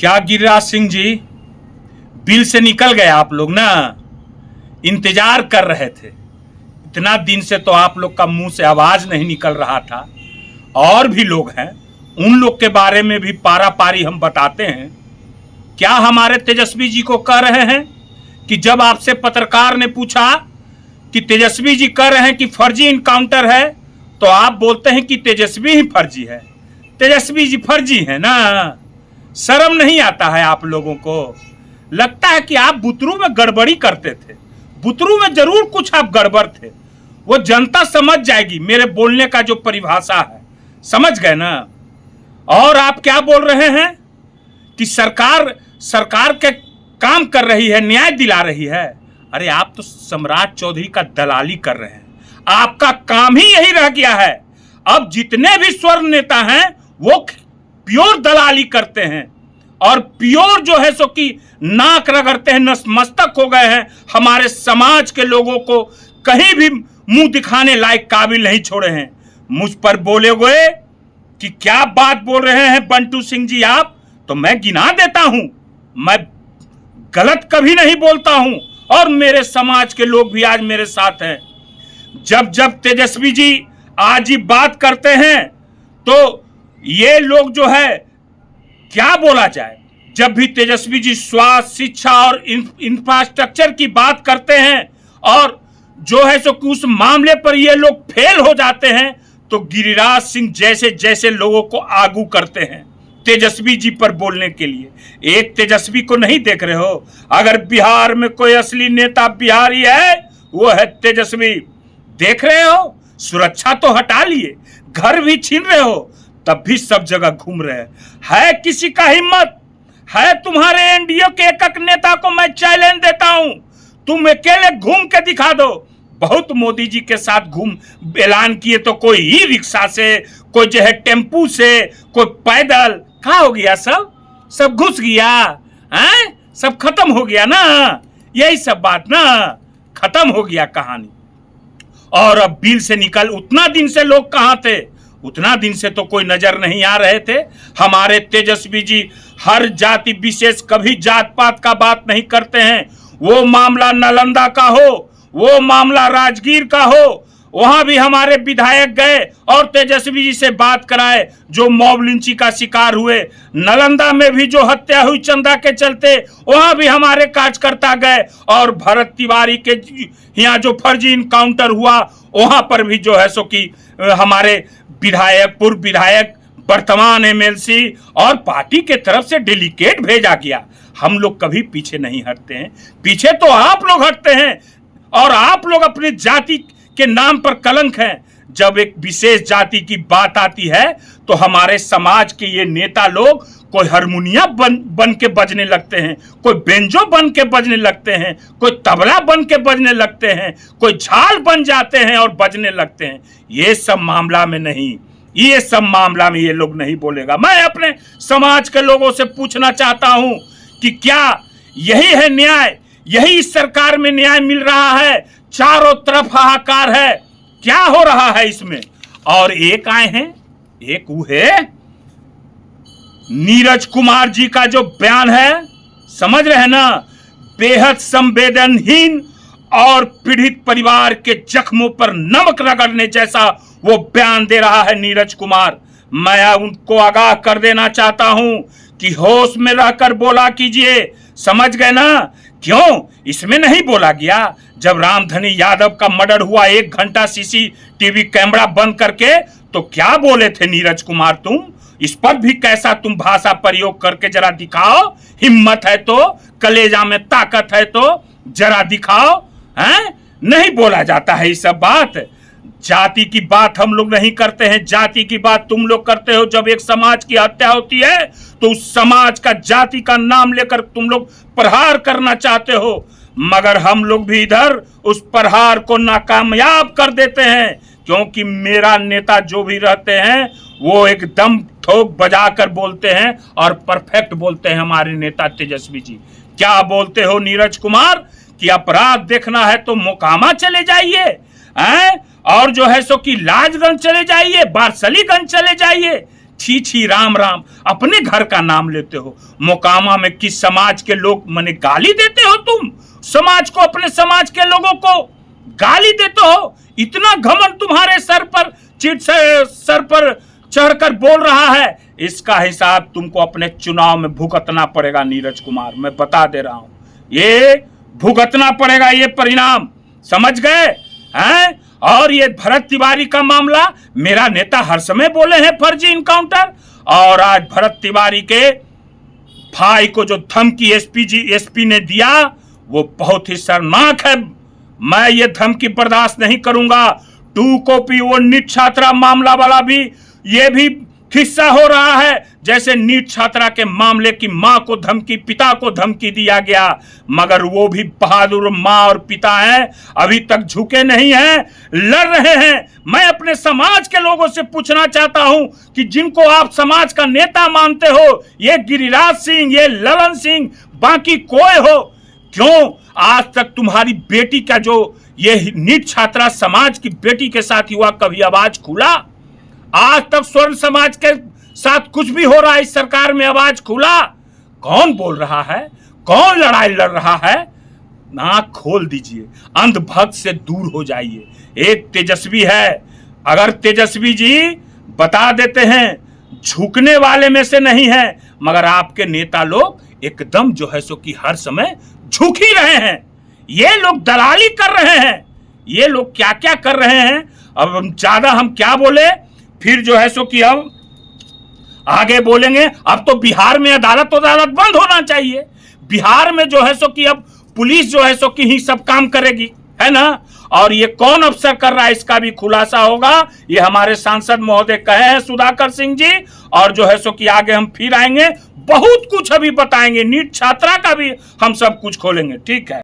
क्या गिरिराज सिंह जी, बिल से निकल गए आप लोग ना? इंतजार कर रहे थे इतना दिन से, तो आप लोग का मुंह से आवाज नहीं निकल रहा था। और भी लोग हैं, उन लोग के बारे में भी पारा पारी हम बताते हैं। क्या हमारे तेजस्वी जी को कह रहे हैं कि जब आपसे पत्रकार ने पूछा कि तेजस्वी जी कह रहे हैं कि फर्जी इनकाउंटर है, तो आप बोलते हैं कि तेजस्वी ही फर्जी है। तेजस्वी जी फर्जी है ना? शर्म नहीं आता है आप लोगों को? लगता है कि आप बुतरू में गड़बड़ी करते थे। बुतरू में जरूर कुछ आप गड़बड़ थे, वो जनता समझ जाएगी। मेरे बोलने का जो परिभाषा है, समझ गए ना? और आप क्या बोल रहे हैं कि सरकार के काम कर रही है, न्याय दिला रही है। अरे आप तो सम्राट चौधरी का दलाली कर रहे हैं। आपका काम ही यही रह गया है। अब जितने भी स्वर्ण नेता हैं वो प्योर दलाली करते हैं, और प्योर जो है सो कि नाक रगड़ते हैं, नतमस्तक हो गए हैं। हमारे समाज के लोगों को कहीं भी मुंह दिखाने लायक काबिल नहीं छोड़े हैं। मुझ पर बोले हुए कि क्या बात बोल रहे हैं बंटू सिंह जी आप, तो मैं गिना देता हूं। मैं गलत कभी नहीं बोलता हूं, और मेरे समाज के लोग भी आज मेरे साथ हैं। जब जब तेजस्वी जी आज ही बात करते हैं, तो ये लोग जो है, क्या बोला जाए, जब भी तेजस्वी जी स्वास्थ्य, शिक्षा और इंफ्रास्ट्रक्चर की बात करते हैं, और जो है सो कि उस मामले पर ये लोग फेल हो जाते हैं, तो गिरिराज सिंह जैसे जैसे लोगों को आगू करते हैं तेजस्वी जी पर बोलने के लिए। एक तेजस्वी को नहीं देख रहे हो? अगर बिहार में कोई असली नेता बिहारी है, वो है तेजस्वी। देख रहे हो? सुरक्षा तो हटा लिए, घर भी छीन रहे हो, तब भी सब जगह घूम रहे हैं। है किसी का हिम्मत? है तुम्हारे एनडीए के एक नेता को मैं चैलेंज देता हूं, तुम अकेले घूम के दिखा दो। बहुत मोदी जी के साथ घूम ऐलान किए, तो कोई ई रिक्शा से, कोई जो है टेम्पू से, कोई पैदल। कहाँ हो गया? सब घुस गया है, सब खत्म हो गया ना? यही सब बात ना, खत्म हो गया कहानी। और अब बिल से निकल, उतना दिन से लोग कहाँ थे? उतना दिन से तो कोई नजर नहीं आ रहे थे। हमारे तेजस्वी जी हर जाति विशेष, कभी जात पात का बात नहीं करते हैं। वो मामला नालंदा का हो, वो मामला राजगीर का हो, वहां भी हमारे विधायक गए और तेजस्वी जी से बात कराए, जो मॉब लिंचिंग का शिकार हुए। नालंदा में भी जो हत्या हुई चंदा के चलते, वहां भी हमारे कार्यकर्ता गए। और भरत तिवारी के यहाँ जो फर्जी इनकाउंटर हुआ, वहां पर भी जो है सो कि हमारे विधायक, पूर्व विधायक, वर्तमान एमएलसी और पार्टी के तरफ से डेलीगेट भेजा गया। हम लोग कभी पीछे नहीं हटते हैं। पीछे तो आप लोग हटते हैं, और आप लोग अपनी जाति के नाम पर कलंक हैं। जब एक विशेष जाति की बात आती है, तो हमारे समाज के ये नेता लोग कोई हारमोनिया बन के बजने लगते हैं, कोई बेंजो बन के बजने लगते हैं, कोई तबला बन के बजने लगते हैं, कोई झाल बन जाते हैं और बजने लगते हैं। ये सब मामला में नहीं, ये सब मामला में ये लोग नहीं बोलेगा। मैं अपने समाज के लोगों से पूछना चाहता हूं कि क्या यही है न्याय? यही इस सरकार में न्याय मिल रहा है? चारों तरफ हाहाकार है, क्या हो रहा है इसमें? और एक आए हैं, एक वो है नीरज कुमार जी का जो बयान है, समझ रहे हैं ना? बेहद संवेदनहीन और पीड़ित परिवार के जख्मों पर नमक रगड़ने जैसा वो बयान दे रहा है नीरज कुमार। मैं उनको आगाह कर देना चाहता हूं कि होश में रहकर बोला कीजिए, समझ गए ना? क्यों इसमें नहीं बोला गया? जब रामधनी यादव का मर्डर हुआ, 1 घंटा सीसीटीवी कैमरा बंद करके, तो क्या बोले थे नीरज कुमार तुम? इस पर भी कैसा तुम भाषा प्रयोग करके जरा दिखाओ। हिम्मत है तो, कलेजा में ताकत है तो जरा दिखाओ। हैं? नहीं बोला जाता है ये सब बात। जाति की बात हम लोग नहीं करते हैं, जाति की बात तुम लोग करते हो। जब एक समाज की हत्या होती है, तो उस समाज का, जाति का नाम लेकर तुम लोग प्रहार करना चाहते हो, मगर हम लोग भी इधर उस प्रहार को नाकामयाब कर देते हैं। क्योंकि मेरा नेता जो भी रहते हैं, वो एकदम ठोक बजा कर बोलते हैं और परफेक्ट बोलते हैं। हमारे नेता तेजस्वी जी क्या बोलते हो नीरज कुमार, कि अपराध देखना है तो मोकामा चले जाइए, हैं? और जो है सो कि लाजगंज चले जाइए, बारसलीगंज चले जाइए। छी छी राम राम, अपने घर का नाम लेते हो। मोकामा में किस समाज के लोग मने गाली देते हो तुम? समाज को, अपने समाज के लोगों को गाली देते हो? इतना घमंड तुम्हारे सर पर, सर पर चढ़कर बोल रहा है। इसका हिसाब तुमको अपने चुनाव में भुगतना पड़ेगा नीरज कुमार, मैं बता दे रहा हूं, ये भुगतना पड़ेगा ये परिणाम, समझ गए हैं? और ये भरत तिवारी का मामला, मेरा नेता हर समय बोले हैं फर्जी इनकाउंटर, और आज भरत तिवारी के भाई को जो धमकी एसपी ने दिया वो बहुत ही शर्मनाक है। मैं ये धमकी बर्दाश्त नहीं करूंगा। 2 कॉपी वो नीट छात्रा मामला वाला भी, ये भी हिस्सा हो रहा है, जैसे नीट छात्रा के मामले की मां को धमकी, पिता को धमकी दिया गया, मगर वो भी बहादुर मां और पिता हैं, अभी तक झुके नहीं हैं, लड़ रहे हैं। मैं अपने समाज के लोगों से पूछना चाहता हूं कि जिनको आप समाज का नेता मानते हो, ये गिरिराज सिंह, ये ललन सिंह, बाकी कोई हो, क्यों आज तक तुम्हारी बेटी का जो ये नीट छात्रा समाज की बेटी के साथ हुआ, कभी आवाज खुला? आज तक स्वर्ण समाज के साथ कुछ भी हो रहा है, इस सरकार में आवाज खुला? कौन बोल रहा है? कौन लड़ाई लड़ रहा है? नाक खोल दीजिए, अंधभक्त से दूर हो जाइए। एक तेजस्वी है, अगर तेजस्वी जी बता देते हैं, झुकने वाले में से नहीं है, मगर आपके नेता लोग एकदम जो है सो कि हर समय झुक ही रहे हैं। ये लोग दलाली कर रहे हैं, ये लोग क्या क्या कर रहे हैं। अब ज्यादा हम क्या बोले, फिर जो है सो कि हम आगे बोलेंगे। अब तो बिहार में अदालत बंद होना चाहिए। बिहार में जो है सो कि अब पुलिस जो है सो कि ही सब काम करेगी, है ना? और ये कौन अफसर कर रहा है, इसका भी खुलासा होगा। ये हमारे सांसद महोदय कहे हैं, सुधाकर सिंह जी, और जो है सो कि आगे हम फिर आएंगे, बहुत कुछ अभी बताएंगे, नीट छात्रा का भी हम सब कुछ खोलेंगे। ठीक है।